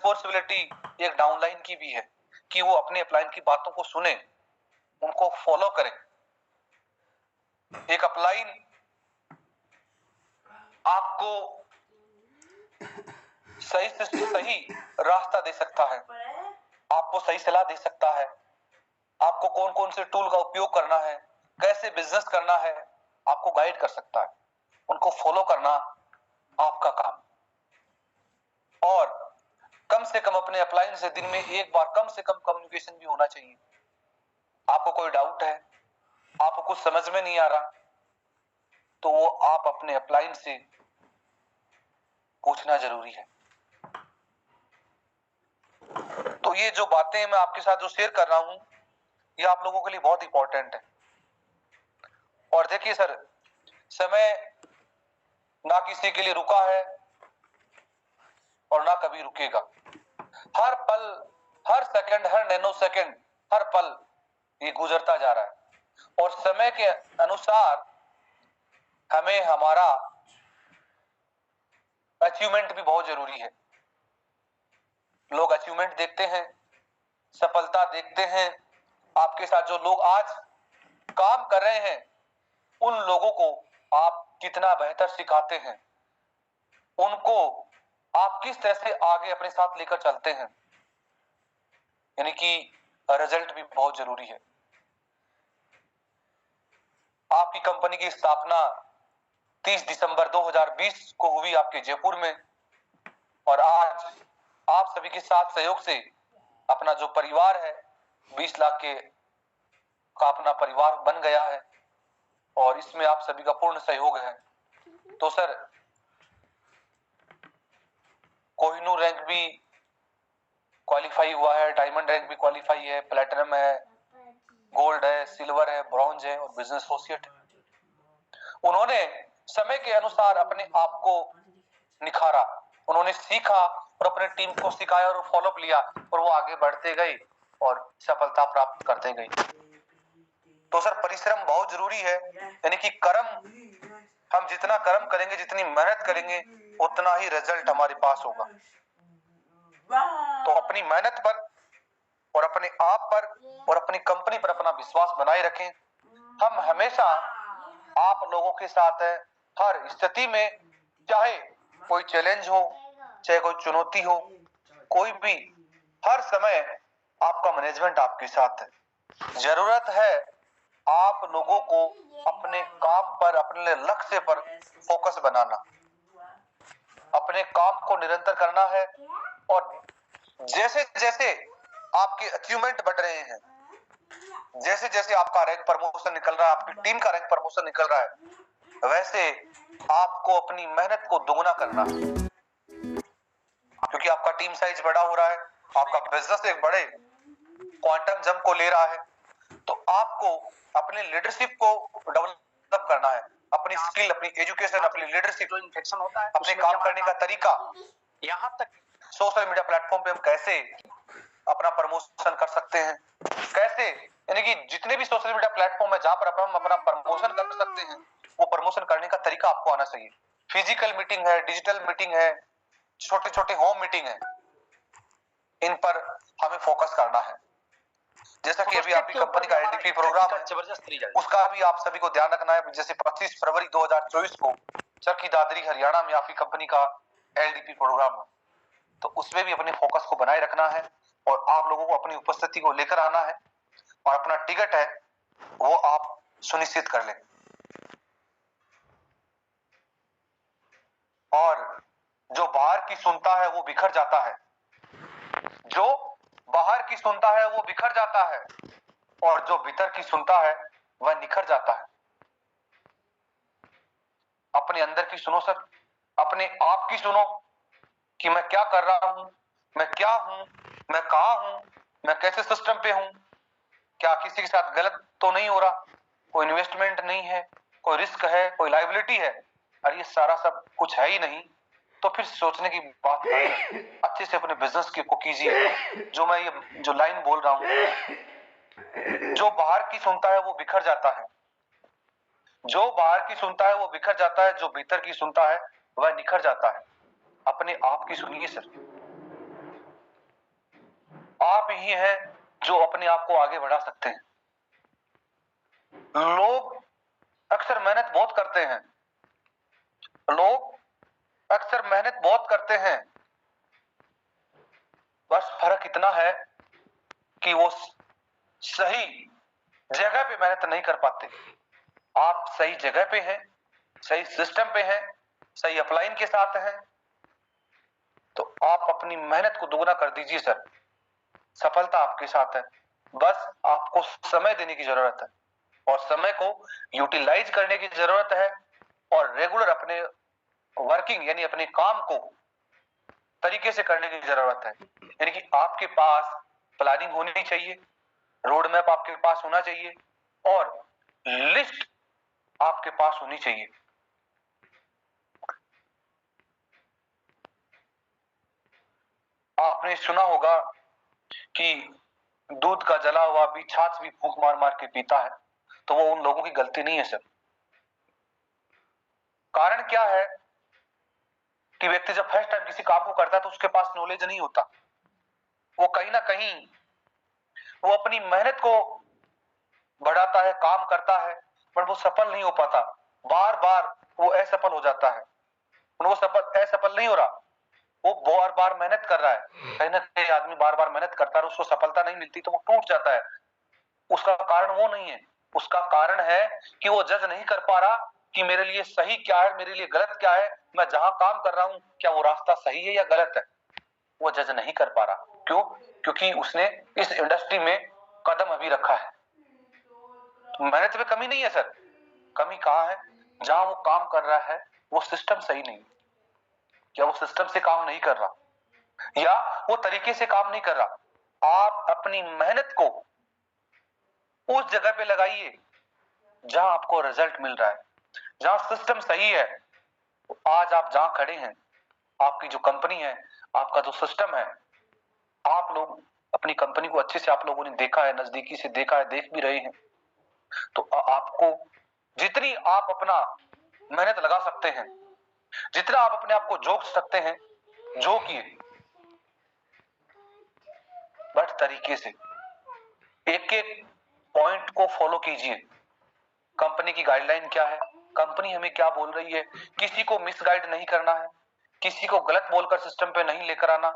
Responsibility एक downline की भी है कि वो अपने अपलाइन की बातों को सुने, उनको फॉलो करें। एक अपलाइन आपको सही से सही रास्ता दे सकता है, आपको सही सलाह दे सकता है, आपको कौन कौन से टूल का उपयोग करना है, कैसे बिजनेस करना है, आपको गाइड कर सकता है। उनको फॉलो करना आपका काम। और कम से कम अपने अपलाइन से दिन में एक बार कम से कम कम्युनिकेशन भी होना चाहिए। आपको कोई डाउट है, आपको कुछ समझ में नहीं आ रहा, तो वो आप अपने अपलाइन से पूछना जरूरी है। तो ये जो बातें मैं आपके साथ जो शेयर कर रहा हूं, ये आप लोगों के लिए बहुत इंपॉर्टेंट है। और देखिए सर, समय ना किसी के लिए रुका है और ना कभी रुकेगा। हर पल, हर सेकंड, हर नैनो सेकंड, हर पल ये गुजरता जा रहा है। और समय के अनुसार हमें हमारा अचीवमेंट भी बहुत जरूरी है। लोग अचीवमेंट देखते हैं, सफलता देखते हैं। आपके साथ जो लोग आज काम कर रहे हैं, उन लोगों को आप कितना बेहतर सिखाते हैं, उनको आप किस तरह से आगे अपने साथ लेकर चलते हैं, यानी कि रिजल्ट भी बहुत जरूरी है। आपकी कंपनी की स्थापना 30 दिसंबर 2020 को हुई आपके जयपुर में, और आज आप सभी के साथ सहयोग से अपना जो परिवार है 20 लाख के का अपना परिवार बन गया है, और इसमें आप सभी का पूर्ण सहयोग है। तो सर, कोहिनूर रैंक भी क्वालिफाई हुआ है, डायमंड रैंक भी क्वालिफाई है, प्लेटिनम है, गोल्ड है, सिल्वर है, ब्रॉन्ज है और बिजनेस एसोसिएट है। उन्होंने समय के अनुसार अपने आप को निखारा, उन्होंने सीखा और अपने टीम को सिखाया और फॉलोअप लिया, और वो आगे बढ़ते गए और सफलता प्राप्त करते गए। तो सर, परिश्रम बहुत जरूरी है, यानी कि कर्म, हम जितना कर्म करेंगे, जितनी मेहनत करेंगे, उतना ही रिजल्ट हमारे पास होगा। तो अपनी मेहनत पर और अपने आप पर और अपनी कंपनी पर अपना विश्वास बनाए रखें। हम हमेशा आप लोगों के साथ हैं, हर स्थिति में, चाहे कोई चैलेंज हो, चाहे कोई चुनौती हो, कोई भी, हर समय आपका मैनेजमेंट आपके साथ है। जरूरत है आप लोगों को अपने काम पर, अपने लक्ष्य पर फोकस बनाना, अपने काम को निरंतर करना है। और जैसे जैसे आपके अचीवमेंट बढ़ रहे हैं, जैसे जैसे आपका रैंक प्रमोशन निकल रहा है, आपकी टीम का रैंक प्रमोशन निकल रहा है, वैसे आपको अपनी मेहनत को दोगुना करना है, क्योंकि आपका टीम साइज बड़ा हो रहा है, आपका बिजनेस एक बड़े क्वांटम जंप को ले रहा है। तो आपको अपने लीडरशिप को डेवलप करना है, अपनी स्किल, अपनी एजुकेशन, अपनी लीडरशिप, जो इन्फेक्शन होता है, अपने काम करने का तरीका, यहाँ तक सोशल मीडिया प्लेटफॉर्म पे हम कैसे अपना प्रमोशन कर सकते हैं, कैसे, यानी कि जितने भी सोशल मीडिया प्लेटफॉर्म है जहां पर हम अपना प्रमोशन कर सकते हैं, वो प्रमोशन करने का तरीका आपको आना चाहिए। फिजिकल मीटिंग है, डिजिटल मीटिंग है, छोटे छोटे होम मीटिंग है, इन पर हमें फोकस करना है। जैसा कि अभी आपकी कंपनी का एलडीपी प्रोग्राम है, उसका भी आप सभी को ध्यान रखना है। जैसे 25 फरवरी 2024 को चरखी दादरी हरियाणा में आपकी कंपनी का एलडीपी प्रोग्राम है, तो उसमें भी अपने फोकस को बनाए रखना है और आप लोगों को अपनी उपस्थिति को लेकर आना है, और अपना टिकट है वो आप सुनिश्चित कर लें। और जो बाहर की सुनता है वो बिखर जाता है, जो बाहर की सुनता है वो बिखर जाता है, और जो भीतर की सुनता है वह निखर जाता है। अपने अंदर की सुनो सर, अपने आप की सुनो कि मैं क्या कर रहा हूं, मैं क्या हूं, मैं कहां हूं, मैं कैसे सिस्टम पे हूं, क्या किसी के साथ गलत तो नहीं हो रहा, कोई इन्वेस्टमेंट नहीं है, कोई रिस्क है, कोई लायबिलिटी है, और ये सारा सब कुछ है ही नहीं, तो फिर सोचने की बात है। अच्छे से अपने बिजनेस को कीजिए। जो मैं ये जो लाइन बोल रहा हूं, जो बाहर की सुनता है वो बिखर जाता है, जो बाहर की सुनता है वो बिखर जाता है, जो भीतर की सुनता है वह निखर जाता है। अपने आप की सुनिए सर। आप ही हैं जो अपने आप को आगे बढ़ा सकते हैं। लोग अक्सर मेहनत बहुत करते हैं, बस फर्क इतना है कि वो सही जगह पे मेहनत नहीं कर पाते। आप सही जगह पे हैं, सही सिस्टम पे हैं, सही अपलाइन के साथ हैं, तो आप अपनी मेहनत को दोगुना कर दीजिए सर। सफलता आपके साथ है, बस आपको समय देने की जरूरत है और समय को यूटिलाइज करने की जरूरत है और रेगुलर अपने वर्किंग यानी अपने काम को तरीके से करने की जरूरत है। यानी कि आपके पास प्लानिंग होनी चाहिए, रोड मैप आपके पास होना चाहिए और लिस्ट आपके पास होनी चाहिए। आपने सुना होगा कि दूध का जला हुआ भी छाछ भी फूंक मार मार के पीता है, तो वो उन लोगों की गलती नहीं है सर। कारण क्या है कि व्यक्ति जब फर्स्ट टाइम किसी काम को करता है तो उसके पास नॉलेज नहीं होता, वो कहीं ना कहीं वो अपनी मेहनत को बढ़ाता है, काम करता है, पर वो सफल नहीं हो पाता, बार बार वो असफल हो जाता है। वो असफल नहीं हो रहा, वो बार बार मेहनत कर रहा है। कहीं ना कहीं आदमी बार बार मेहनत करता है, उसको सफलता नहीं मिलती तो वो टूट जाता है। उसका कारण वो नहीं है, उसका कारण है कि वो जज नहीं कर पा रहा कि मेरे लिए सही क्या है, मेरे लिए गलत क्या है, मैं जहां काम कर रहा हूं क्या वो रास्ता सही है या गलत है। वो जज नहीं कर पा रहा। क्यों? क्योंकि उसने इस इंडस्ट्री में कदम अभी रखा है। तो मेहनत में कमी नहीं है सर, कमी कहां है? जहां वो काम कर रहा है वो सिस्टम सही नहीं, या वो सिस्टम से काम नहीं कर रहा, या वो तरीके से काम नहीं कर रहा। आप अपनी मेहनत को उस जगह पे लगाइए जहां आपको रिजल्ट मिल रहा है, जहां सिस्टम सही है। आज आप जहां खड़े हैं, आपकी जो कंपनी है, आपका जो सिस्टम है, आप लोग अपनी कंपनी को अच्छे से आप लोगों ने देखा है, नजदीकी से देखा है, देख भी रहे हैं। तो आपको जितनी आप अपना मेहनत लगा सकते हैं, जितना आप अपने आप को झोंक सकते हैं, झोंकिए, बट तरीके से एक एक पॉइंट को फॉलो कीजिए। कंपनी की गाइडलाइन क्या है, कंपनी हमें क्या बोल रही है, किसी को मिसगाइड नहीं करना है, किसी को गलत बोलकर सिस्टम पे नहीं लेकर आना,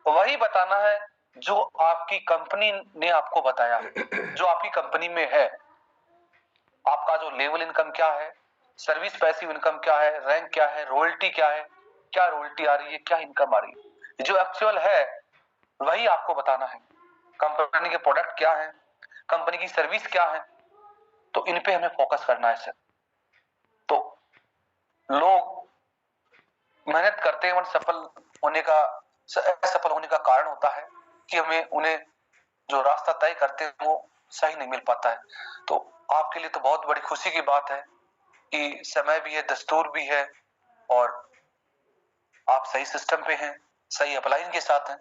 वही बताना है जो आपकी कंपनी ने आपको बताया, जो आपकी कंपनी में है। आपका जो लेवल इनकम क्या है, सर्विस पैसिव इनकम क्या है, रैंक क्या है, रॉयल्टी क्या है, क्या रॉयल्टी आ रही है, क्या इनकम आ रही है, जो एक्चुअल है वही आपको बताना है। कंपनी के प्रोडक्ट क्या है, कंपनी की सर्विस क्या है, तो इन पे हमें फोकस करना है सर। तो लोग मेहनत करते हैं, सफल होने का असफल होने का कारण होता है कि हमें उन्हें जो रास्ता तय करते हैं वो सही नहीं मिल पाता है। तो आपके लिए तो बहुत बड़ी खुशी की बात है कि समय भी है, दस्तूर भी है और आप सही सिस्टम पे हैं, सही अपलाइन के साथ हैं।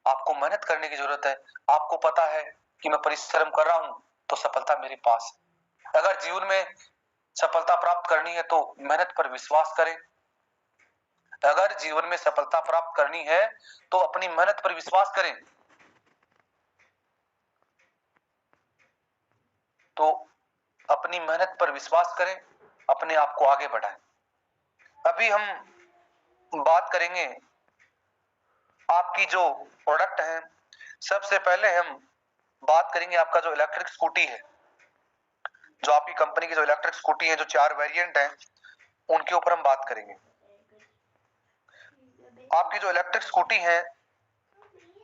आपको मेहनत करने की जरूरत है। आपको पता है कि मैं परिश्रम कर रहा हूं तो सफलता मेरे पास है। अगर जीवन में सफलता प्राप्त करनी है तो मेहनत पर विश्वास करें। अगर जीवन में सफलता प्राप्त करनी है तो अपनी मेहनत पर विश्वास करें। तो अपनी मेहनत पर विश्वास करें, अपने आप को आगे बढ़ाएं। अभी हम बात करेंगे आपकी जो प्रोडक्ट है। सबसे पहले हम बात करेंगे आपका जो इलेक्ट्रिक स्कूटी है, जो आपकी कंपनी की जो इलेक्ट्रिक स्कूटी है, जो 4 वेरिएंट हैं, उनके ऊपर हम बात करेंगे। आपकी जो इलेक्ट्रिक स्कूटी है,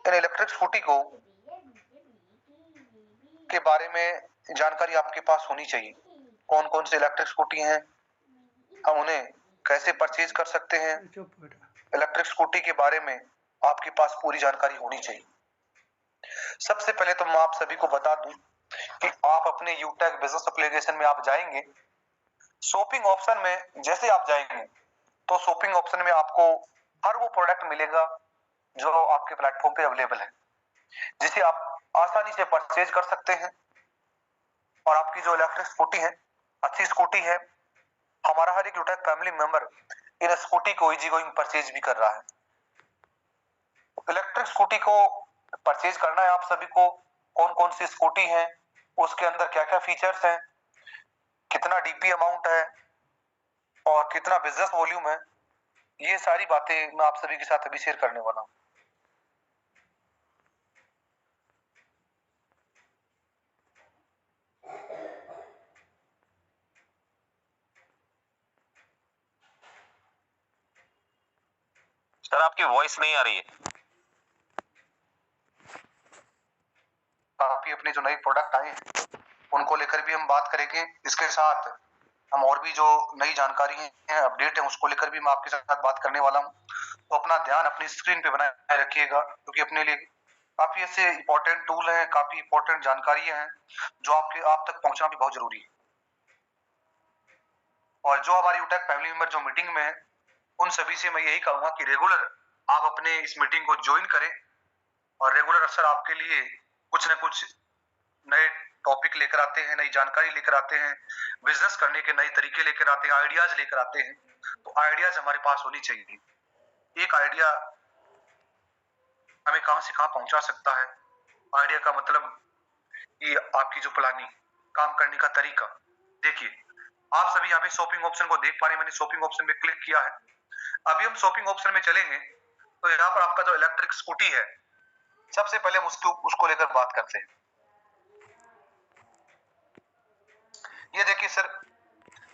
इन इलेक्ट्रिक स्कूटी को के बारे में जानकारी आपके पास होनी चाहिए। कौन कौन सी इलेक्ट्रिक स्कूटी हैं, हम उन्हें कैसे परचेज कर सकते हैं, इलेक्ट्रिक स्कूटी के बारे में आपके पास पूरी जानकारी होनी चाहिए। सबसे पहले तो मैं आप सभी को बता दूं कि आप अपने यूटेक बिजनेस एप्लीकेशन में आप जाएंगे, शॉपिंग ऑप्शन में जैसे आप जाएंगे तो शॉपिंग ऑप्शन में आपको हर वो प्रोडक्ट मिलेगा जो आपके प्लेटफॉर्म पे अवेलेबल है, जिसे आप आसानी से परचेज कर सकते हैं। और आपकी जो इलेक्ट्रिक स्कूटी है, अच्छी स्कूटी है, हमारा हर एक यूटेक फैमिली मेंबर इन स्कूटी को इजी गोइंग परचेज भी कर रहा है। इलेक्ट्रिक स्कूटी को परचेज करना है आप सभी को। कौन कौन सी स्कूटी है, उसके अंदर क्या क्या फीचर्स हैं, कितना डीपी अमाउंट है और कितना बिजनेस वॉल्यूम है, ये सारी बातें मैं आप सभी के साथ अभी शेयर करने वाला हूं। सर आपकी वॉइस नहीं आ रही है। काफी अपने जो नए प्रोडक्ट आए हैं उनको लेकर भी हम बात करेंगे। इसके साथ हम और भी जो नई जानकारी है, अपडेट है, उसको लेकर भी मैं आपके साथ बात करने वाला हूं। तो अपना ध्यान अपनी स्क्रीन पे बनाए रखिएगा, क्योंकि अपने लिए काफी ऐसे इंपॉर्टेंट टूल हैं, काफी इंपॉर्टेंट जानकारियां हैं जो आप तक पहुंचना भी बहुत जरूरी है। और जो हमारी यूटेक फैमिली मेंबर जो मीटिंग में है, उन सभी से मैं यही कहूंगा कि रेगुलर आप अपने इस मीटिंग को ज्वाइन करें और रेगुलर अक्सर आपके लिए कुछ न कुछ नए टॉपिक लेकर आते हैं, नई जानकारी लेकर आते हैं, बिजनेस करने के नए तरीके लेकर आते हैं, आइडियाज लेकर आते हैं। तो आइडियाज हमारे पास होनी चाहिए। एक आइडिया हमें कहां से कहां पहुंचा सकता है। आइडिया का मतलब कि आपकी जो प्लानिंग, काम करने का तरीका। देखिए, आप सभी यहाँ पे शॉपिंग ऑप्शन को देख पा रहे हैं। मैंने शॉपिंग ऑप्शन पे क्लिक किया है। अभी हम शॉपिंग ऑप्शन में चलेंगे तो यहाँ पर आपका जो इलेक्ट्रिक स्कूटी है, सबसे पहले हम उसको लेकर बात करते हैं। ये देखिए सर,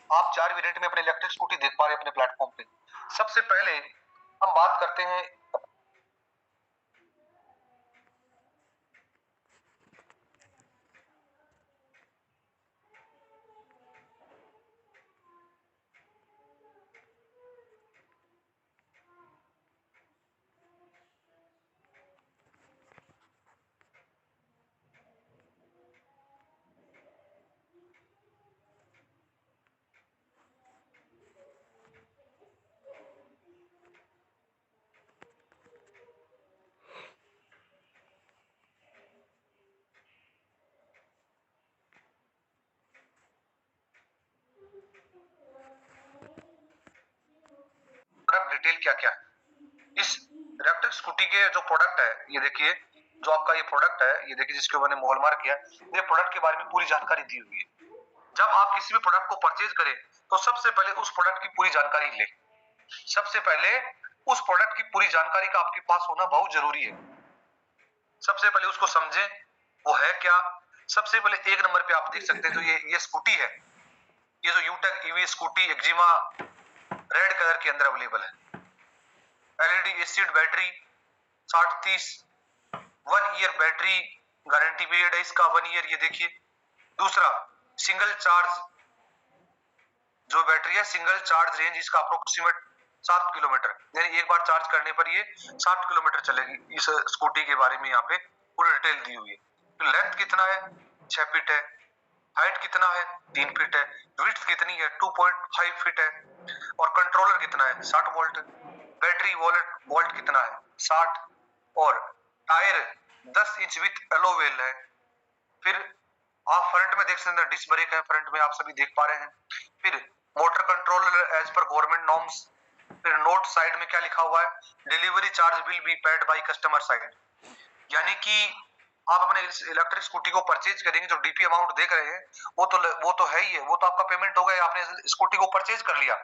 आप 4 वेरिएंट में अपने इलेक्ट्रिक स्कूटी देख पा रहे हैं अपने प्लेटफॉर्म पे। सबसे पहले हम बात करते हैं प्रोडक्ट डिटेल क्या क्या है। इस इलेक्ट्रिक स्कूटी के जो प्रोडक्ट है, ये देखिए, जो आपका ये प्रोडक्ट है, ये देखिए जिसके मैंने मोहल मार्क किया, ये प्रोडक्ट के बारे में पूरी जानकारी दी हुई है। जब आप किसी भी प्रोडक्ट को परचेज करें तो सबसे पहले उस प्रोडक्ट की पूरी जानकारी लें। सबसे पहले उस प्रोडक्ट की पूरी जानकारी का आपके पास होना बहुत जरूरी है। सबसे पहले उसको समझें, वो है क्या। सबसे पहले एक नंबर पे आप देख सकते हैं, जो ये स्कूटी है, ये जो यूटेक ईवी स्कूटी एक्जिमा रेड कलर के अंदर अवेलेबल है। Lead acid battery 60-30, 1 year battery guarantee period है इसका, 1 ईयर। ये देखिए। दूसरा, सिंगल चार्ज जो बैटरी है, सिंगल चार्ज रेंज इसका अप्रोक्सीमेट 7 किलोमीटर, यानी एक बार चार्ज करने पर ये 60 किलोमीटर चलेगी। इस स्कूटी के बारे में यहाँ पे पूरी डिटेल दी हुई है। तो लेंथ कितना है, 6 फीट है। हाइट कितना है, 3 फीट है। विड्थ कितनी है, 2.5 फीट है। और कंट्रोलर कितना है, 60 वोल्ट। बैटरी वोल्ट कितना है, 60। और tyre 10 inch with yellow wheel है। फिर आप फ्रंट में देख सकते हैं, डिस्क ब्रेक है फ्रंट में, आप सभी देख पा रहे हैं। फिर motor controller as per government norms. फिर नोट साइड में क्या लिखा हुआ है, delivery charge will be paid by customer side. यानी कि आप अपने इलेक्ट्रिक स्कूटी को परचेज करेंगे, जो डीपी अमाउंट देख रहे हैं, वो तो है ही है, वो तो आपका पेमेंट हो गया, आपने स्कूटी को परचेज कर लिया।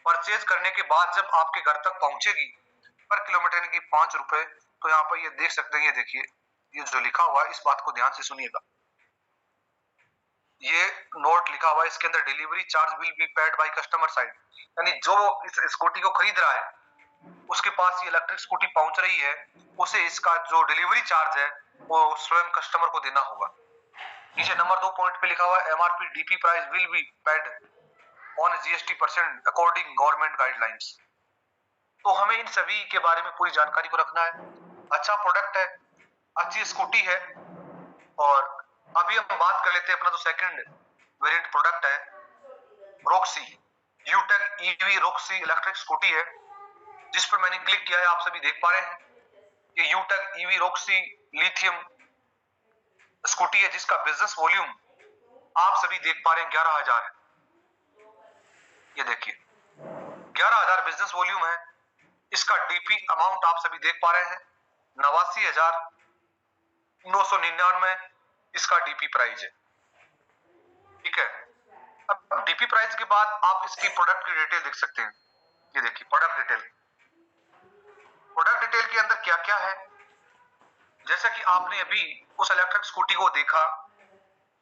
परचेज करने के बाद जब आपके घर तक पहुंचेगी पर किलोमीटर यानी कि 5 रुपए, तो यहाँ पर ये देख सकते हैं, ये देखिए, ये जो लिखा हुआ है, इस बात को ध्यान से सुनिएगा। ये नोट लिखा हुआ है, इसके अंदर delivery charge will be paid by customer side, यानी जो इस स्कूटी को खरीद रहा है, उसके पास ये इलेक्ट्रिक स्कूटी पहुंच रही है, उसे इसका जो डिलीवरी चार्ज है वो स्वयं कस्टमर को देना होगा। नीचे नंबर 2 पॉइंट पे लिखा हुआ है, MRP DP price will be paid on GST percent according government guidelines. तो हमें इन सभी के बारे में पूरी जानकारी को रखना है। अच्छा प्रोडक्ट है, अच्छी स्कूटी है। और अभी हम बात कर लेते हैं अपना जो सेकंड वेरिएंट प्रोडक्ट है, Roxy. यूटेक EV Roxy electric scooty है, जिस पर मैंने क्लिक किया है, आप सभी देख पा रहे हैं। ये यूटेक ईवी रॉक्सी लिथियम स्कूटी है, जिसका बिजनेस वॉल्यूम आप सभी देख पा रहे हैं 11,000 है। ये देखिए, 11,000 बिजनेस वॉल्यूम है। इसका डीपी अमाउंट आप सभी देख पा रहे हैं 89,000। 999 इसका डीपी प्राइस है। ठीक है, अब डीपी प्राइस के बाद आप इसकी प्रोडक्ट की डिटेल देख सकते हैं। ये देखिए प्रोडक्ट डिटेल। प्रोडक्ट डिटेल के अंदर क्या क्या है, जैसा कि आपने अभी उस इलेक्ट्रिक स्कूटी को देखा,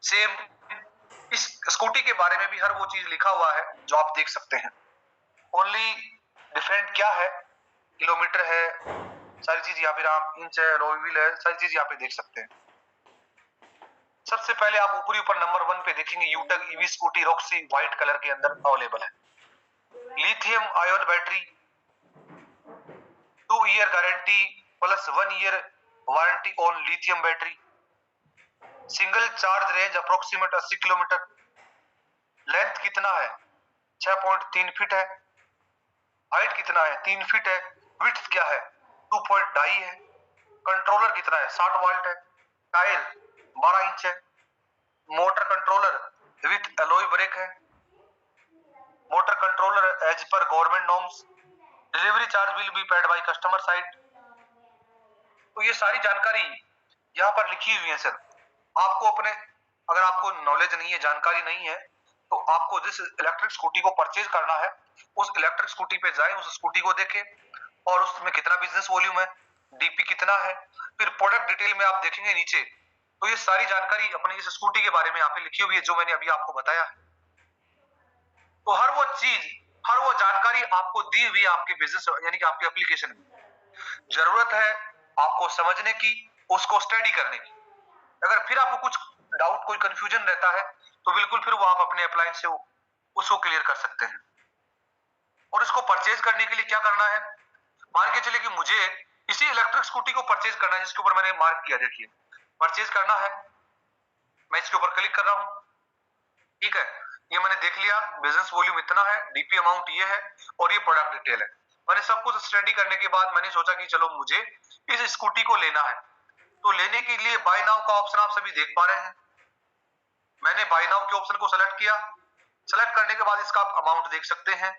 सेम इस स्कूटी के बारे में भी हर वो चीज लिखा हुआ है जो आप देख सकते हैं। ओनली डिफरेंट क्या है, किलोमीटर है, सारी चीज यहाँ पे राम इंच है, अलॉय व्हील है, सारी चीज यहाँ पे देख सकते हैं। सबसे पहले आप ऊपर नंबर 1 पे देखेंगे Utech EV scooty Roxy white colour के अंदर अवेलेबल है। Lithium ion battery, 2 year guarantee plus 1 year warranty on lithium battery. Single charge range approximate 80 kilometer. Length कितना है, 6.3 फीट है। हाइट कितना है, 3 फीट है। विड्थ क्या है, 2.2 है। कंट्रोलर कितना है, 60 वाल्ट है। टायर 12 इंच है। Motor controller with alloy brake है। Motor controller as per government norms. Delivery charge will be paid by customer side. तो ये सारी जानकारी यहाँ पर लिखी हुई है सर। आपको अपने, अगर आपको नॉलेज नहीं है, जानकारी नहीं है, तो आपको जिस इलेक्ट्रिक स्कूटी को परचेज करना है उस इलेक्ट्रिक स्कूटी पे जाएं, उस स्कूटी को देखें और उसमें कितना बिजनेस वॉल्यूम है, डीपी कितना है, फिर प्रोडक्ट डिटेल में आप देखेंगे नीचे, तो ये सारी जानकारी अपनी इस स्कूटी के बारे में यहाँ पे लिखी हुई है जो मैंने अभी आपको बताया। तो हर वो चीज, हर वो जानकारी आपको दी हुई आपके बिजनेस यानी कि आपके एप्लीकेशन में। जरूरत है आपको समझने की, उसको स्टडी करने की। अगर फिर आपको कुछ डाउट, कोई कंफ्यूजन रहता है तो बिल्कुल फिर वो आप अपने अप्लायंस से उसको क्लियर कर सकते हैं। और इसको परचेज करने के लिए क्या करना है, मान के चलिए कि मुझे इसी इलेक्ट्रिक स्कूटी को परचेज करना है जिसके ऊपर मैंने मार्क किया, देखिए परचेज करना है, मैं इसके ऊपर क्लिक कर रहा हूं। ठीक है, ये मैंने देख लिया, बिजनेस वॉल्यूम इतना है, डीपी अमाउंट ये है और ये प्रोडक्ट डिटेल है। मैंने सब कुछ स्टडी करने के बाद मैंने सोचा कि चलो मुझे इस स्कूटी को लेना है। तो लेने के लिए बाय नाउ का ऑप्शन आप सभी देख पा रहे हैं। मैंने बाय नाउ के ऑप्शन को सेलेक्ट किया। सेलेक्ट करने के बाद इसका आप अमाउंट देख सकते हैं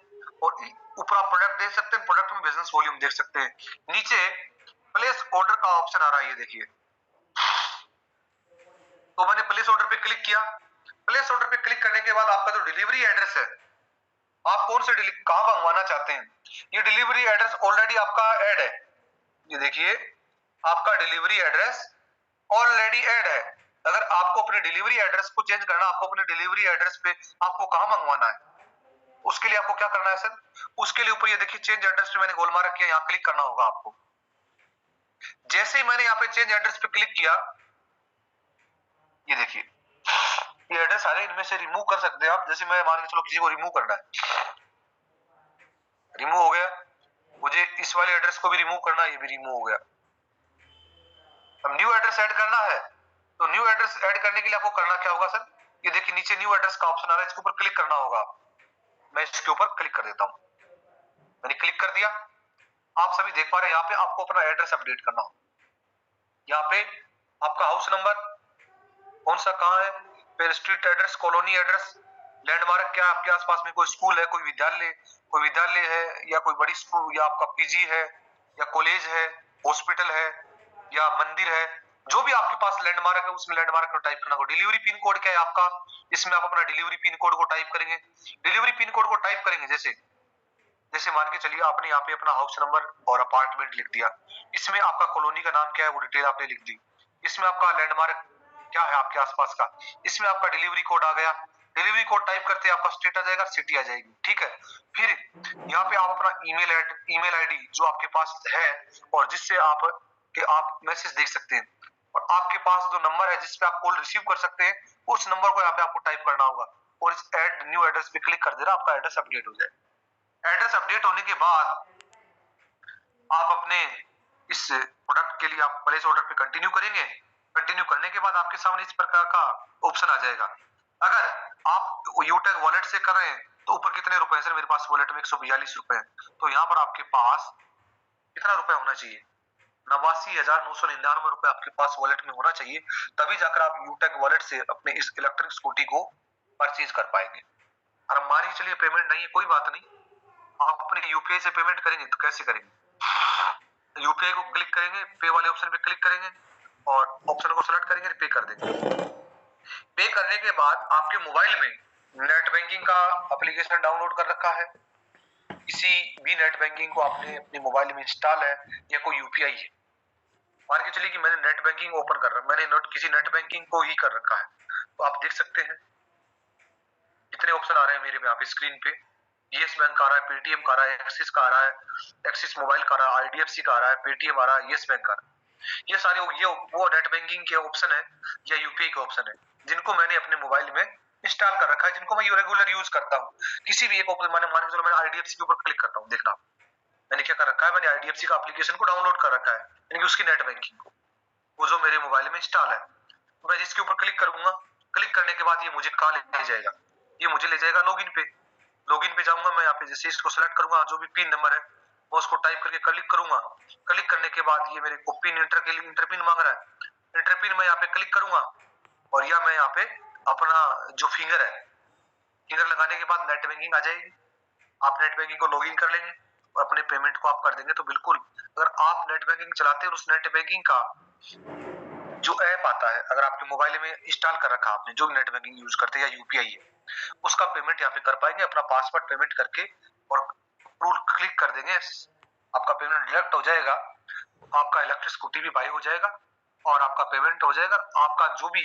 और ऊपर आप प्रोडक्ट देख सकते हैं, प्रोडक्ट में बिजनेस वॉल्यूम देख सकते हैं। नीचे प्लेस ऑर्डर का ऑप्शन आ रहा है, ये देखिए। तो मैंने प्लेस ऑर्डर पे क्लिक किया। प्लेस ऑर्डर पे क्लिक करने के बाद आपका जो डिलीवरी एड्रेस है, आप कौन से कहां मंगवाना चाहते हैं, ये डिलीवरी एड्रेस ऑलरेडी आपका ऐड है। ये देखिए आपका डिलीवरी एड्रेस ऑलरेडी ऐड है। अगर आपको अपने डिलीवरी एड्रेस को चेंज करना, आपको अपने डिलीवरी एड्रेस पे आपको कहां मंगवाना है, उसके लिए आपको क्या करना है सर, उसके लिए ऊपर ये देखिए चेंज एड्रेस पे मैंने गोल मार्क किया, यहाँ क्लिक करना होगा आपको। जैसे ही मैंने यहाँ पे चेंज एड्रेस पे क्लिक किया, ये देखिए ये एड्रेस सारे इनमें से रिमूव कर सकते हैं आप। जैसे मैं मान के चलो किसी को रिमूव करना है, रिमूव हो गया। मुझे इस वाले एड्रेस को भी रिमूव करना है, ये भी रिमूव हो गया। अब न्यू एड्रेस ऐड करना है, तो न्यू एड्रेस ऐड करने के लिए आपको करना क्या होगा सर, ये देखिए नीचे न्यू एड्रेस का ऑप्शन आ रहा है, इसके ऊपर क्लिक करना होगा। मैं इसके ऊपर क्लिक कर देता हूं, मैंने क्लिक कर दिया। आप सभी देख पा रहे हैं यहाँ पे आपको अपना एड्रेस अपडेट करना हो। यहाँ पे आपका हाउस नंबर कौन सा कहाँ है, फिर street address, colony address, landmark क्या आपके आसपास में कोई स्कूल है, कोई विद्यालय है, या कोई बड़ी स्कूल, या आपका पीजी है, या कॉलेज है, हॉस्पिटल है, या मंदिर है, जो भी आपके पास लैंडमार्क है उसमें लैंडमार्क को टाइप करना होगा। डिलीवरी पिन कोड क्या है आपका, इसमें आप अपना डिलीवरी पिन कोड को टाइप करेंगे। डिलीवरी पिन कोड को टाइप करेंगे, जैसे जैसे मान के चलिए आपने यहाँ पे अपना हाउस नंबर और अपार्टमेंट लिख दिया, इसमें आपका कॉलोनी का नाम क्या है वो डिटेल आपने लिख दी, इसमें आपका लैंडमार्क क्या है आपके आसपास का, इसमें आपका डिलीवरी कोड आ गया। डिलीवरी कोड टाइप करते आपका स्टेट आ जाएगा, सिटी आ जाएगी। ठीक है, फिर यहाँ पे आप अपना ईमेल आईडी जो आपके पास है और जिससे आप मैसेज देख सकते हैं, और आपके पास जो नंबर है जिसपे आप कॉल रिसीव कर सकते हैं, उस नंबर को यहाँ पे आपको टाइप करना होगा और इस एड न्यू एड्रेस पे क्लिक कर देना, आपका एड्रेस अपडेट हो जाए। एड्रेस अपडेट होने के बाद आप अपने इस प्रोडक्ट के लिए आप प्लेस ऑर्डर पे कंटिन्यू करेंगे। कंटिन्यू करने के बाद आपके सामने इस प्रकार का ऑप्शन आ जाएगा। अगर आप यूटेक वॉलेट से कर रहे हैं तो ऊपर कितने रुपए हैं सर, मेरे पास वॉलेट में 142 रुपए है, तो यहाँ पर आपके पास कितना रुपए होना चाहिए, 89,999 रुपए आपके पास वॉलेट में होना चाहिए, तभी जाकर आप यूटेक वॉलेट से अपने इस इलेक्ट्रिक स्कूटी को परचेज कर पाएंगे। और मान के चलिए पेमेंट नहीं है, कोई बात नहीं, आप अपने यूपीआई से पेमेंट करेंगे तो कैसे करेंगे, यूपीआई को क्लिक करेंगे, पे वाले ऑप्शन पे क्लिक करेंगे, और ऑप्शन को सेलेक्ट करेंगे, पे कर देंगे। पे करने के बाद आपके मोबाइल में नेट बैंकिंग का एप्लीकेशन डाउनलोड कर रखा है, किसी भी नेट बैंकिंग को आपने अपने मोबाइल में इंस्टॉल है या कोई यूपीआई है। मान के चलिए कि मैंने नेट बैंकिंग ओपन कर रहा, मैंने किसी नेट बैंकिंग को ही कर रखा है, तो आप देख सकते हैं कितने ऑप्शन आ रहे हैं मेरे यहाँ पे स्क्रीन पे। यस बैंक आ रहा है, पेटीएम का आ रहा है, एक्सिस का आ रहा है, एक्सिस मोबाइल का आ रहा है, आईडीएफसी का आ रहा है, पेटीएम आ रहा है, यस बैंक का आ रहा है। ये सारे ये वो नेट बैंकिंग के ऑप्शन है या यूपीआई के ऑप्शन है जिनको मैंने अपने मोबाइल में इंस्टॉल कर रखा है, जिनको मैं रेगुलर यूज करता हूँ। किसी भी एक ऑप्शन मैंने मान के चलो मैं आईडीएफसी के ऊपर क्लिक करता हूँ, देखना मैंने क्या कर रखा है, मैंने आईडीएफसी का एप्लीकेशन को डाउनलोड कर रखा है, यानी कि उसकी नेट बैंकिंग को, वो जो मेरे मोबाइल में इंस्टॉल है। मैं जिसके ऊपर क्लिक करूंगा, क्लिक करने के बाद ये मुझे कहाँ ले जाएगा, ये मुझे ले जाएगा लॉगिन पे। लॉगिन पे जाऊंगा मैं, यहाँ पे जैसे इसको सेलेक्ट करूंगा, जो भी पिन नंबर है मैं उसको टाइप करके क्लिक करूंगा। क्लिक करने के बाद ये मेरे को पिन इंटर के लिए इंटर पिन मांग रहा है, इंटर पिन मैं यहाँ पे क्लिक करूंगा और या मैं यहाँ पे अपना जो फिंगर है, फिंगर लगाने के बाद नेट बैंकिंग आ जाएगी। आप नेट बैंकिंग को लॉगिन कर लेंगे और अपने पेमेंट को आप कर देंगे। तो बिल्कुल अगर आप नेट बैंकिंग चलाते हैं, उस नेट बैंकिंग का जो ऐप आता है, अगर आपके मोबाइल में इंस्टॉल कर रखा आपने, जो भी नेट बैंकिंग यूज करते हैं या यूपीआई है, उसका पेमेंट यहाँ पे कर पाएंगे अपना पासवर्ड पेमेंट करके, और अप्रूव क्लिक कर देंगे, आपका पेमेंट डिडक्ट हो जाएगा, आपका इलेक्ट्रिक स्कूटी भी बाय हो जाएगा और आपका पेमेंट हो जाएगा। आपका जो भी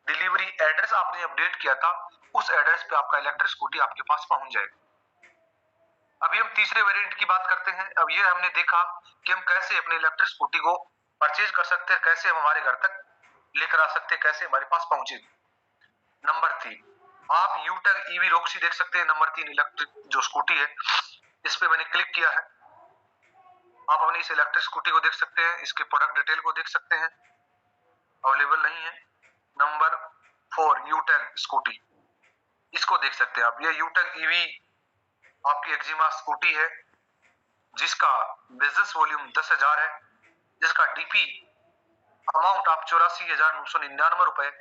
डिलीवरी एड्रेस आपने अपडेट किया था, उस एड्रेस पे आपका इलेक्ट्रिक स्कूटी आपके पास पहुंच जाएगा। अभी हम तीसरे वेरिएंट की बात करते हैं। अब ये हमने देखा कि हम कैसे अपने इलेक्ट्रिक स्कूटी को परचेज कर सकते हैं, कैसे हम हमारे घर तक लेकर आ सकते हैं, कैसे हमारे पास पहुंचेगी। नंबर 3, आप यूटैग ईवी रॉक्सी देख सकते हैं। नंबर 3 इलेक्ट्रिक जो स्कूटी है, इस पे मैंने क्लिक किया है। आप अपनी इस इलेक्ट्रिक स्कूटी को देख सकते हैं, इसके प्रोडक्ट डिटेल को देख सकते हैं, अवेलेबल नहीं है। नंबर 4 यूटैग स्कूटी, इसको देख सकते हैं आप। ये यूटैग ईवी आपकी एक्जिमा स्कूटी है, जिसका बिजनेस वॉल्यूम 10,000 है, जिसका डीपी अमाउंट आप 84,999 रुपए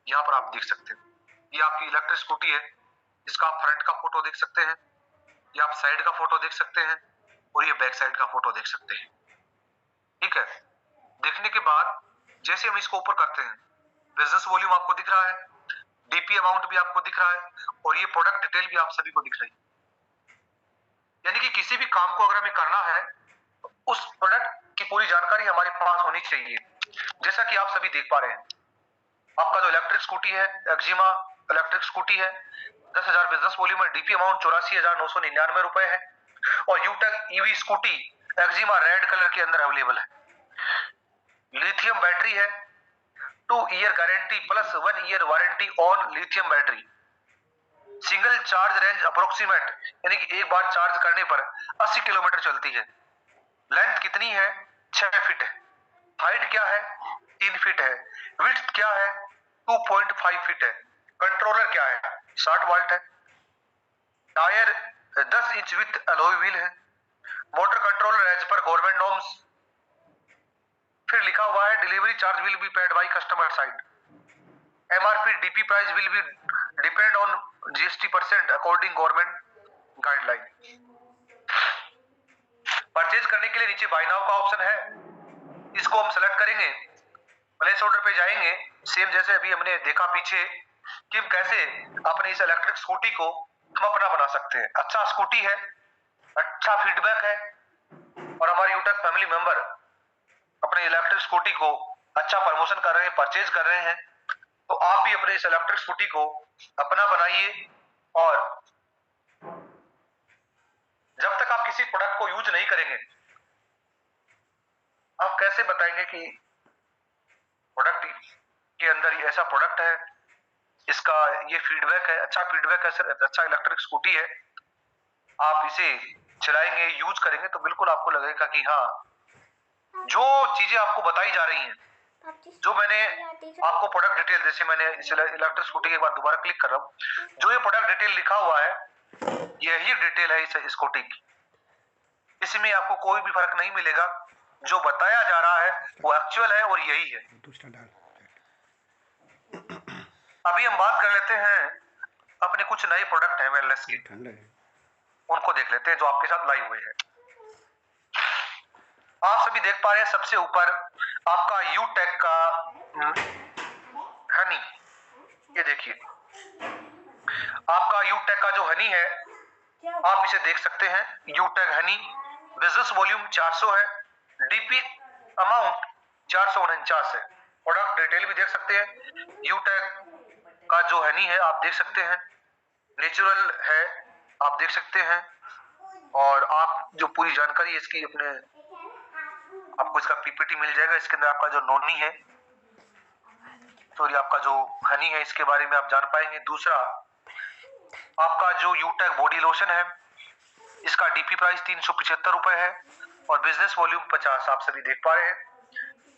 यहाँ पर आप देख सकते हैं। ये आपकी इलेक्ट्रिक स्कूटी है, इसका आप फ्रंट का फोटो देख सकते हैं, ये आप साइड का फोटो देख सकते हैं और ये बैक साइड का फोटो देख सकते हैं। ठीक है, देखने के बाद जैसे हम इसको ऊपर करते हैं, बिजनेस वॉल्यूम आपको दिख रहा है, डीपी अमाउंट भी आपको दिख रहा है और ये प्रोडक्ट डिटेल भी आप सभी को दिख रही है। यानी कि किसी भी काम को अगर हमें करना है, तो उस प्रोडक्ट की पूरी जानकारी हमारे पास होनी चाहिए। जैसा कि आप सभी देख पा रहे हैं, आपका जो इलेक्ट्रिक स्कूटी है, एक्जिमा इलेक्ट्रिक स्कूटी है, 10,000 बिजनेस वॉल्यूम है, डीपी अमाउंट 84,999 रुपए है और यूटेक ईवी स्कूटी एक्जिमा रेड कलर के अंदर अवेलेबल है। लिथियम बैटरी है, 2 year guarantee plus 1 year warranty on lithium battery. Single charge range approximate, यानी कि एक बार चार्ज करने पर 80 किलोमीटर चलती है। लेंथ कितनी है, 6 फीट है। हाइट क्या है, 3 फीट है। विड्थ क्या है, 2.5 फीट है। कंट्रोलर क्या है, 60 वाल्ट है। Tyre 10 inch with alloy wheel है। Motor controller as per government norms. फिर लिखा हुआ है delivery charge will be paid by customer side. MRP DP price will be depend on GST% according government guideline. Purchase करने के लिए नीचे bye now का ऑप्शन है, इसको हम सेलेक्ट करेंगे, प्लेस ऑर्डर पे जाएंगे। सेम जैसे अभी हमने देखा पीछे कि हम कैसे अपने इस इलेक्ट्रिक स्कूटी को हम अपना बना सकते हैं। अच्छा स्कूटी है, अच्छा फीडबैक है और हमारे यूटेक फैमिली मेंबर अपने इलेक्ट्रिक स्कूटी को अच्छा प्रमोशन कर रहे हैं, परचेज कर रहे हैं। तो आप भी अपने इस इलेक्ट्रिक स्कूटी को अपना बनाइए और जब तक आप किसी प्रोडक्ट को यूज नहीं करेंगे, आप कैसे बताएंगे कि प्रोडक्ट के अंदर ये ऐसा प्रोडक्ट है, इसका ये फीडबैक है, अच्छा फीडबैक है सर, अच्छा इलेक्ट्रिक स्कूटी है। आप इसे चलाएंगे, यूज करेंगे तो बिल्कुल आपको लगेगा कि हाँ, जो चीजें आपको बताई जा रही हैं, जो मैंने आपको प्रोडक्ट डिटेल, जैसे मैंने इस इलेक्ट्रिक स्कूटी के बाद दोबारा क्लिक कर रहा हूँ, जो ये प्रोडक्ट डिटेल लिखा हुआ है, यही डिटेल है इस स्कूटी की। इसमें आपको कोई भी फर्क नहीं मिलेगा, जो बताया जा रहा है वो एक्चुअल है और यही है। अभी हम बात कर लेते हैं अपने कुछ नए प्रोडक्ट हैं वेलनेस के, उनको देख लेते हैं जो आपके साथ लाइव हुए हैं। आप सभी देख पा रहे हैं सबसे ऊपर आपका यूटेक का हनी, ये देखिए आपका यूटेक का जो हनी है, आप इसे देख सकते हैं। यूटेक हनी बिजनेस वॉल्यूम 400 है, डीपी अमाउंट 449 है। प्रोडक्ट डिटेल भी देख सकते हैं। यूटेक का जो हनी है आप देख सकते हैं, नेचुरल है, आप देख सकते हैं। और आप जो पूरी जानकारी इसकी अपने आपको इसका पीपीटी मिल जाएगा। इसके अंदर आपका जो नोनी है, तो ये आपका जो हनी है, इसके बारे में आप जान पाएंगे। दूसरा आपका जो यूटेक बॉडी लोशन है, इसका डीपी प्राइस 375 रुपए है और बिजनेस वॉल्यूम 50 आप सभी देख पा रहे हैं।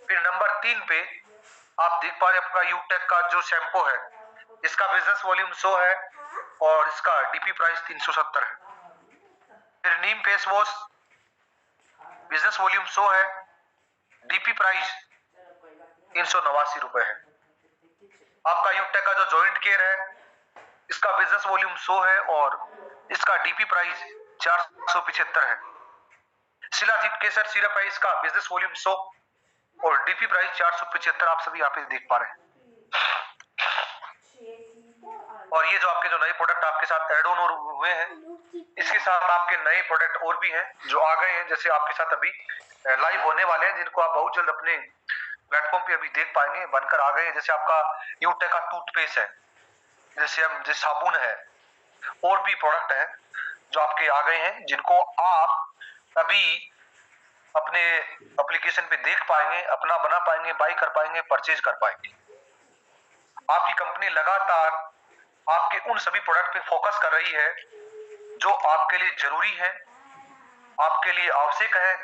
फिर नंबर 3 पे आप देख पा रहे हैं आपका यूटेक का जो शैम्पू है, इसका बिजनेस वॉल्यूम 100 है और इसका डीपी प्राइस 370 है। फिर नीम फेस वॉश बिजनेस वॉल्यूम 100 है, डीपी प्राइस 389 रुपए है। आपका यूटेक का जो जॉइंट केयर है, इसका बिजनेस वॉल्यूम 100 है और इसका डीपी प्राइस 475 है। शिलाजीत केसर सिरप है, इसका बिजनेस वॉल्यूम 100 और डीपी प्राइस 475 आप सभी यहाँ पे देख पा रहे हैं। और ये जो आपके जो नए प्रोडक्ट आपके साथ एड ऑन हुए हैं, इसके साथ आपके नए प्रोडक्ट और भी हैं जो आ गए हैं, जैसे आपके साथ अभी लाइव होने वाले हैं, जिनको आप बहुत जल्द अपने प्लेटफॉर्म पे अभी देख पाएंगे, बनकर आ गए हैं। जैसे आपका यूटेक का टूथपेस्ट है, जैसे साबुन है, और भी प्रोडक्ट हैं जो आपके आ गए हैं, जिनको आप अभी अपने एप्लीकेशन पे देख पाएंगे, अपना बना पाएंगे, बाई कर पाएंगे, परचेज कर पाएंगे। आपकी कंपनी लगातार आपके उन सभी प्रोडक्ट पे फोकस कर रही है जो आपके लिए जरूरी है, आपके लिए आवश्यक है।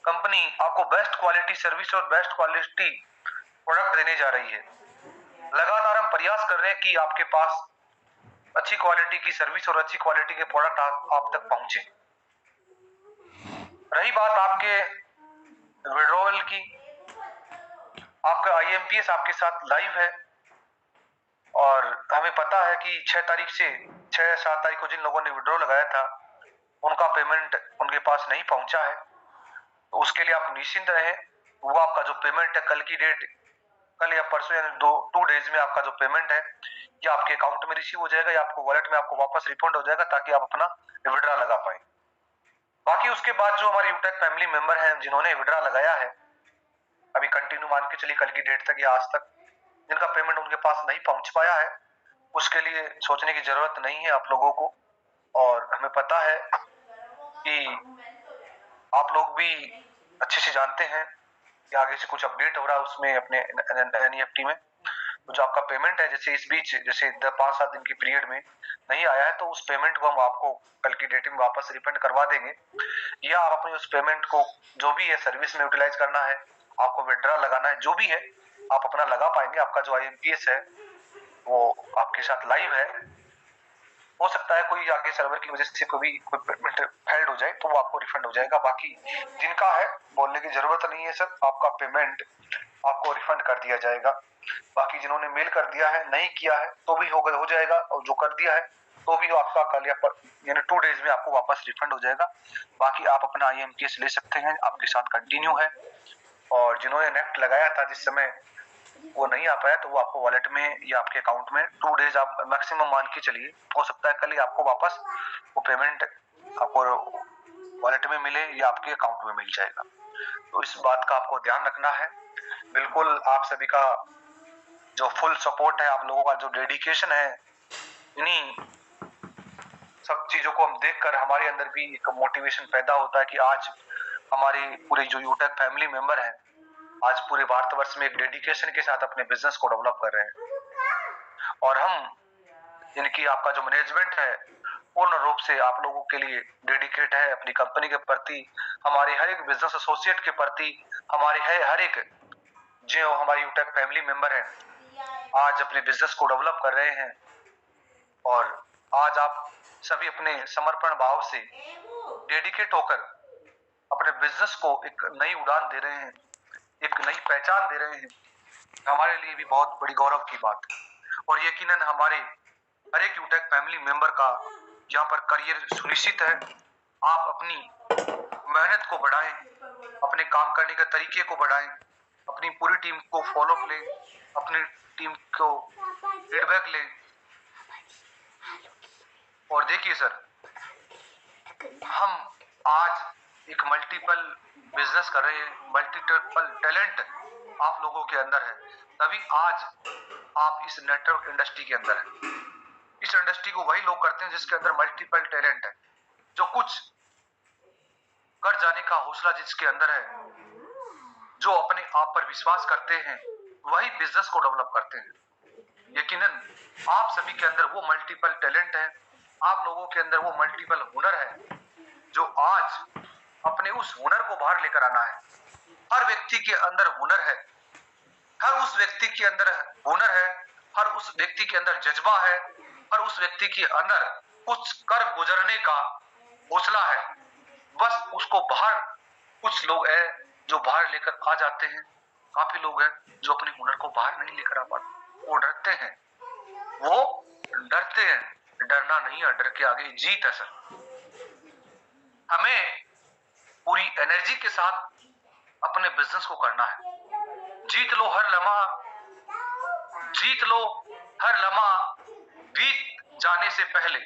कंपनी आपको बेस्ट क्वालिटी सर्विस और बेस्ट क्वालिटी प्रोडक्ट देने जा रही है। लगातार हम प्रयास कर रहे हैं कि आपके पास अच्छी क्वालिटी की सर्विस और अच्छी क्वालिटी के प्रोडक्ट आप तक पहुंचे। रही बात आपके विड्रॉवल की, आपका आईएमपीएस आपके साथ लाइव है और हमें पता है कि 6-7 तारीख को जिन लोगों ने विड्रॉ लगाया था, उनका पेमेंट उनके पास नहीं पहुंचा है। तो उसके लिए आप निश्चिंत रहें। वो आपका जो पेमेंट है, कल की डेट, कल या परसों, यानी 2 डेज में आपका जो पेमेंट है, या आपके अकाउंट में रिसीव हो जाएगा या आपको वॉलेट में आपको वापस रिफंड हो जाएगा, ताकि आप अपना विड्रॉ लगा पाए। बाकी उसके बाद जो हमारे यूटेक फैमिली मेंबर हैं जिन्होंने विड्रॉ लगाया है, अभी कंटिन्यू मान के चलिए कल की डेट तक या आज तक, जिनका पेमेंट उनके पास नहीं पहुंच पाया है, उसके लिए सोचने की जरूरत नहीं है आप लोगों को। और हमें पता है कि आप लोग भी अच्छे से जानते हैं कि आगे से कुछ अपडेट हो रहा है उसमें अपने एनईएफटी में। तो जो आपका पेमेंट है, जैसे इस बीच जैसे 5-7 दिन की पीरियड में नहीं आया है, तो उस पेमेंट को हम आपको कल की डेट में वापस रिफंड करवा देंगे, या आप अपनी उस पेमेंट को जो भी है सर्विस में यूटिलाइज करना है, आपको विड्रॉ लगाना है, जो भी है आप अपना लगा पाएंगे। आपका जो आईएमपीएस है वो आपके साथ लाइव है। हो सकता है कोई आगे सर्वर की वजह से कोई पेमेंट फेल्ड हो जाए, तो वो आपको रिफंड हो जाएगा। बाकी जिनका है बोलने की जरूरत नहीं है सर, आपका पेमेंट आपको रिफंड कर दिया जाएगा। बाकी जिन्होंने मेल कर दिया है, नहीं किया है, तो भी हो जाएगा, और जो कर दिया है तो भी आपका कल या यानी 2 डेज में आपको वापस रिफंड हो जाएगा। बाकी आप अपना आईएमपीएस ले सकते हैं, आपके साथ कंटिन्यू है। और जिन्होंने नेट लगाया था जिस समय वो नहीं आ पाया, तो वो आपको वॉलेट में या आपके अकाउंट में 2 डेज आप मैक्सिमम मान के चलिए, हो सकता है कल ही आपको वापस वो पेमेंट आपको वॉलेट में मिले या आपके अकाउंट में मिल जाएगा। तो इस बात का आपको ध्यान रखना है। बिल्कुल आप सभी का जो फुल सपोर्ट है, आप लोगों का जो डेडिकेशन है, इन्हीं सब चीजों को हम देखकर हमारे अंदर भी एक मोटिवेशन पैदा होता है कि आज हमारे पूरे जो यूटेक फैमिली मेंबर हैं, आज पूरे भारतवर्ष में एक डेडिकेशन के साथ अपने बिजनेस को डेवलप कर रहे हैं। और हम इनकी आपका जो मैनेजमेंट है पूर्ण रूप से आप लोगों के लिए डेडिकेट है, अपनी कंपनी के प्रति, हमारे हर एक बिजनेस एसोसिएट के प्रति, हमारे हर एक जो हमारे यूटेक फैमिली मेंबर हैं, आज अपने बिजनेस को डेवलप कर रहे हैं। और आज आप सभी अपने समर्पण भाव से डेडिकेट होकर अपने बिजनेस को एक नई उड़ान दे रहे हैं, एक नई पहचान दे रहे हैं। हमारे लिए भी बहुत बड़ी गौरव की बात है। और यकीनन हमारे हर एक यूटेक फैमिली मेंबर का यहाँ पर करियर सुनिश्चित है। आप अपनी मेहनत को बढ़ाएं, अपने काम करने के तरीके को बढ़ाएं, अपनी पूरी टीम को फॉलोअप लें, अपनी टीम को फीडबैक लें। और देखिए सर, हम आज एक मल्टीपल बिजनेस कर रहे हैं, मल्टीपल टैलेंट आप लोगों के अंदर है, तभी आज आप इस नेटवर्क इंडस्ट्री के अंदर है। इस इंडस्ट्री को वही लोग करते हैं जिसके अंदर मल्टीपल टैलेंट है, जो कुछ कर जाने का हौसला जिसके अंदर है, जो अपने आप पर विश्वास करते हैं, वही बिजनेस को डेवलप करते हैं। यकीनन आप सभी के अंदर वो मल्टीपल टैलेंट है, आप लोगों के अंदर वो मल्टीपल हुनर है, जो आज अपने उस हुनर को बाहर लेकर आना है। हर व्यक्ति के अंदर हुनर है, हर उस व्यक्ति के अंदर हुनर है, हर उस व्यक्ति के अंदर जज्बा है, हर उस व्यक्ति के अंदर कुछ कर गुजरने का हौसला है। बस उसको बाहर, कुछ लोग है जो बाहर लेकर आ जाते हैं, काफी लोग हैं जो अपने हुनर को बाहर नहीं लेकर आ पाते, वो डरते हैं, वो डरते हैं। डरना नहीं है, डर के आगे जीत है सर। हमें पूरी एनर्जी के साथ अपने बिजनेस को करना है। जीत लो हर लम्हा, जीत लो हर लम्हा बीत जाने से पहले,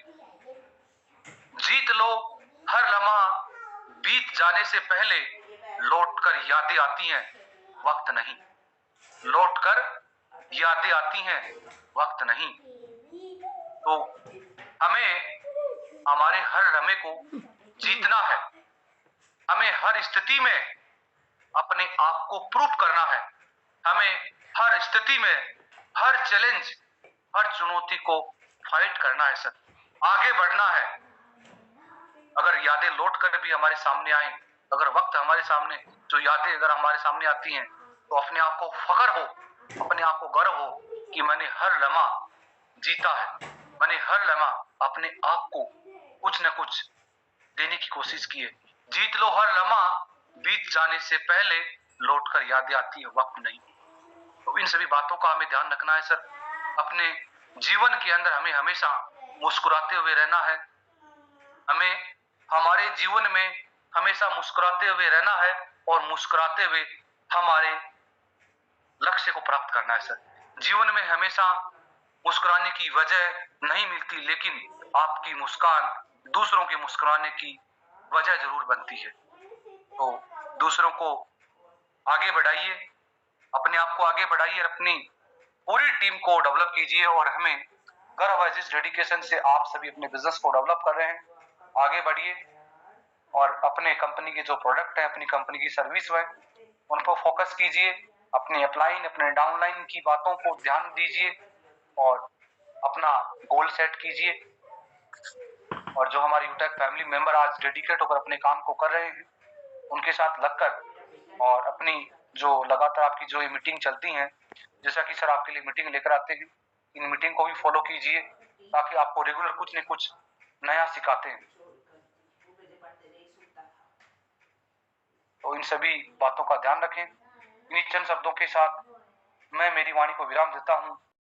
जीत लो हर लम्हा बीत जाने से पहले। लौटकर यादें आती हैं, वक्त नहीं। लौटकर यादें आती हैं, वक्त नहीं। तो हमें हमारे हर लम्हे को जीतना है, हमें हर स्थिति में अपने आप को प्रूव करना है, हमें हर स्थिति में, हर चैलेंज, हर चुनौती को फाइट करना है सर, आगे बढ़ना है। अगर यादें लौट कर भी हमारे सामने आए, अगर वक्त हमारे सामने, जो यादें अगर हमारे सामने आती हैं, तो अपने आप को फख्र हो, अपने आप को गर्व हो कि मैंने हर लम्हा जीता है, मैंने हर लम्हा अपने आप को कुछ न कुछ देने की कोशिश की है। जीत लो हर लम्हा बीत जाने से पहले, लौटकर यादें आती है, वक्त नहीं। तो इन सभी बातों का हमें ध्यान रखना है सर। अपने जीवन के अंदर हमें हमेशा मुस्कुराते हुए रहना है, हमें हमारे जीवन में हमेशा मुस्कुराते हुए रहना है, और मुस्कुराते हुए हमारे लक्ष्य को प्राप्त करना है सर। जीवन में हमेशा मुस्कुराने की वजह नहीं मिलती, लेकिन आपकी मुस्कान दूसरों के मुस्कुराने की वजह जरूर बनती है। तो दूसरों को आगे बढ़ाइए, अपने आप को आगे बढ़ाइए, अपनी पूरी टीम को डेवलप कीजिए, और हमें गर्व है जिस डेडिकेशन से आप सभी अपने बिजनेस को डेवलप कर रहे हैं। आगे बढ़िए और अपने कंपनी के जो प्रोडक्ट है, अपनी कंपनी की सर्विस है, उन पर फोकस कीजिए, अपने अपलाइन, अपने डाउनलाइन की बातों को ध्यान दीजिए, और अपना गोल सेट कीजिए। और जो हमारी यूटेक फैमिली मेंबर आज डेडिकेट होकर अपने काम को कर रहे हैं, उनके साथ लगकर, और अपनी जो लगातार आपकी जो ये मीटिंग चलती हैं, जैसा कि सर आपके लिए मीटिंग लेकर आते हैं, इन मीटिंग को भी फॉलो कीजिए, ताकि आपको रेगुलर कुछ न कुछ नया सिखाते हैं। तो इन सभी बातों का ध्यान रखें। इन्हीं चंद शब्दों के साथ मैं मेरी वाणी को विराम देता हूँ।